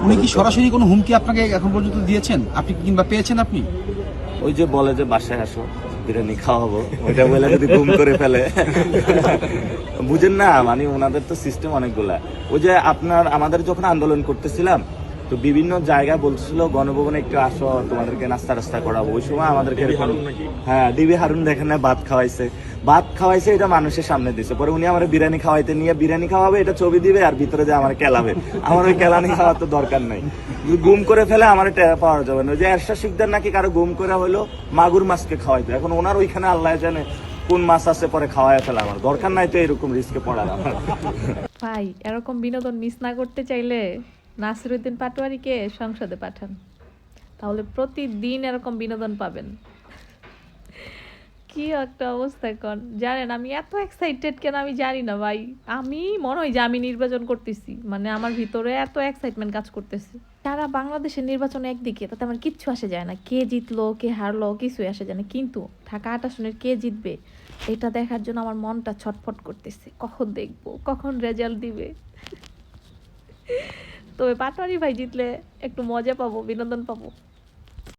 উনি কি সরাসরি কোনো হুমকি আপনাকে এখন পর্যন্ত দিয়েছেন, আপনি কিংবা পেয়েছেন আপনি? ওই যে বলে যে বাসায় আসো বিরিয়ানি খাওয়াবো, ওইটা বলে যদি গুম করে ফেলে বুঝেন না, মানে ওনাদের তো সিস্টেম অনেকগুলা। ওই যে আমাদের যখন আন্দোলন করতেছিলাম, তো বিভিন্ন জায়গায় বলছিল গণভবনে একটু আসো, তোমাদেরকে নাস্তা টাস্তা করাবো। ওই সময় আমাদেরকে হ্যাঁ ডিবি হারুন দেখেন না, ভাত খাওয়াইছে এটা মানুষের সামনে দিছে। পরে উনি আমার বিরিয়ানি খাওয়াইতে নিয়ে বিরিয়ানি খাওয়াবে, এটা ছবি দিবে আর ভিতরে যে আমার কেলাবে। আমার ওই কেলানি খাওয়ার তো দরকার নাই। গুম করে ফেলে আমার টেরা পাওয়া যাবে না। ওই যে এরশাদ শিকদার নাকি কারো গুম করে হলো মাগুর মাছকে খাওয়াইতো, এখন ওনার ওইখানে আল্লাহ জানে কোন মাছ আছে, পরে খাওয়াই ফেলা। আমার দরকার নাই তো এরকম রিস্কে পড়ার আমার। ভাই এরকম বিনোদন মিস না করতে চাইলে নাসিরুদ্দিন পাটোয়ারিকে সংসদে পাঠান, তাহলে প্রতিদিন এরকম বিনোদন পাবেন। কি একটা অবস্থা এখন জানেন, আমি এত এক্সাইটেড কেন আমি জানি না ভাই। আমি মনে হয় যে আমি নির্বাচন করতেছি, মানে আমার ভিতরে এত এক্সাইটমেন্ট কাজ করতেছে। সারা বাংলাদেশের নির্বাচন একদিকে, তাতে আমার কিচ্ছু আসে যায় না, কে জিতলো কে হারলো কিছুই আসে যায় না, কিন্তু ঢাকা ৮ আসনের কে জিতবে এটা দেখার জন্য আমার মনটা ছটফট করতেছে, কখন দেখবো, কখন রেজাল্ট দিবে। তবে পাটোয়ারি ভাই জিতলে একটু মজা পাবো, বিনোদন পাবো।